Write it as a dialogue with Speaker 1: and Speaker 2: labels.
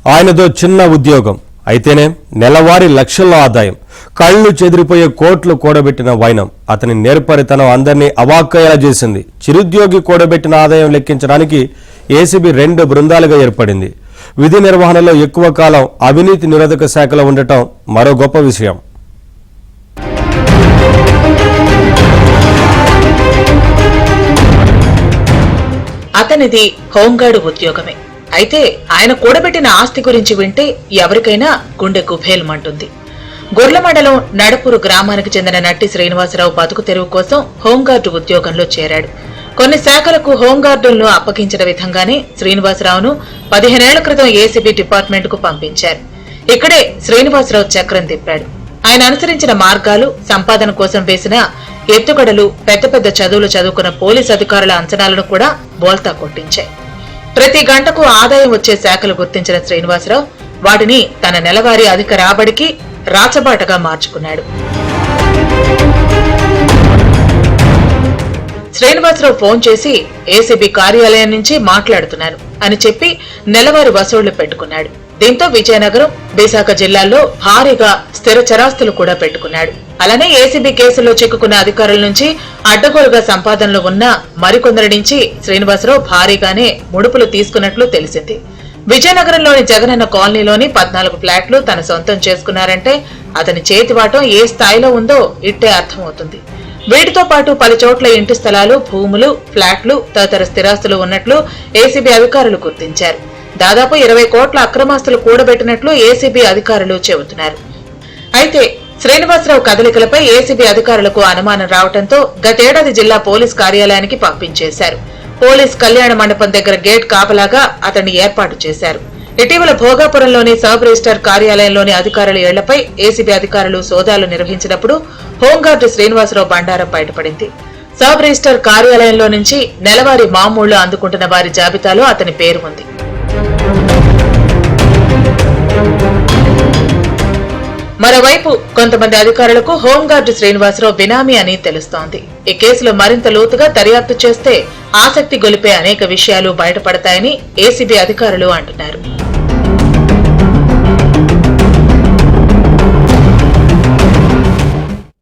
Speaker 1: ఆయనదో చిన్న ఉద్యోగం అయితేనే నెలవారీ లక్షల్లో ఆదాయం, కళ్ళు చెదిరిపోయే కోట్లు కూడబెట్టిన వైనం. అతని నేర్పరితనం అందరినీ అవాక్కయ్యేలా చేసింది. చిరుద్యోగి కూడబెట్టిన ఆదాయం లెక్కించడానికి ఏసీబీ 2 బృందాలుగా ఏర్పడింది. విధి నిర్వహణలో ఎక్కువ కాలం అవినీతి నిరోధక శాఖలో ఉండటం మరో గొప్ప విషయం.
Speaker 2: అతనిది హోంగార్డు ఉద్యోగమే. అయితే ఆయన కూడబెట్టిన ఆస్తి గురించి వింటే ఎవరికైనా గుండె గుభేల్మంటుంది. గొర్ల మండలం నడపూరు గ్రామానికి చెందిన నట్టి శ్రీనివాసరావు బతుకు తెరువు కోసం హోంగార్డు ఉద్యోగంలో చేరాడు. కొన్ని శాఖలకు హోంగార్డులను అప్పగించిన విధంగానే శ్రీనివాసరావును 15 ఏళ్ల క్రితం ఏసీబీ డిపార్ట్మెంట్ కు పంపించారు. ఇక్కడే శ్రీనివాసరావు చక్రం తిప్పాడు. ఆయన అనుసరించిన మార్గాలు, సంపాదన కోసం వేసిన ఎత్తుగడలు పెద్ద పెద్ద చదువులు చదువుకున్న పోలీసు అధికారుల అంచనాలను కూడా బోల్తా కొట్టించాయి. ప్రతి గంటకు ఆదాయం వచ్చే శాఖలు గుర్తించిన శ్రీనివాసరావు వాటిని తన నెలవారీ అధిక రాబడికి రాచబాటగా మార్చుకున్నాడు. శ్రీనివాసరావు ఫోన్ చేసి ఏసీబీ కార్యాలయం నుంచి మాట్లాడుతున్నాను అని చెప్పి నెలవారీ వసూళ్లు పెట్టుకున్నాడు. దీంతో విజయనగరం, విశాఖ జిల్లాల్లో భారీగా స్థిర చరాస్తులు కూడా పెట్టుకున్నాడు. అలానే ఏసీబీ కేసులో చిక్కుకున్న అధికారుల నుంచి అడ్డగోలుగా సంపాదనలు ఉన్న మరికొందరి నుంచి శ్రీనివాసరావు భారీగానే ముడుపులు తీసుకున్నట్లు తెలిసింది. విజయనగరంలోని జగనన్న కాలనీలోని 14 ఫ్లాట్లు తన సొంతం చేసుకున్నారంటే అతని చేతివాటం ఏ స్థాయిలో ఉందో ఇట్టే అర్థమవుతుంది. వీటితో పాటు 10 చోట్ల ఇంటి స్థలాలు, భూములు, ఫ్లాట్లు, తదితర స్థిరాస్తులు ఉన్నట్లు ఏసీబీ అధికారులు గుర్తించారు. దాదాపు 20 కోట్ల అక్రమాస్తులు కూడబెట్టినట్లు ఏసీబీ అధికారులు చెబుతున్నారు. అయితే శ్రీనివాసరావు కదలికలపై ఏసీబీ అధికారులకు అనుమానం రావడంతో గతేడాది జిల్లా పోలీస్ కార్యాలయానికి పంపించేశారు. పోలీస్ కళ్యాణ మండపం దగ్గర గేట్ కాపలాగా అతన్ని ఏర్పాటు చేశారు. ఇటీవల భోగాపురంలోని సబ్ రిజిస్టర్ కార్యాలయంలోని అధికారుల ఇళ్లపై ఏసీబీ అధికారులు సోదాలు నిర్వహించినప్పుడు హోంగార్డు శ్రీనివాసరావు బండారం బయటపడింది. సబ్ రిజిస్టర్ కార్యాలయంలో నుంచి నెలవారీ మామూళ్లు అందుకుంటున్న వారి జాబితాలో అతని పేరు ఉంది. మరోవైపు కొంతమంది అధికారులకు హోంగార్డు శ్రీనివాసరావు బినామీ అని తెలుస్తోంది. ఈ కేసులో మరింత లోతుగా దర్యాప్తు చేస్తే ఆసక్తి గొలిపే అనేక విషయాలు బయటపడతాయని ఏసీబీ అధికారులు అంటున్నారు.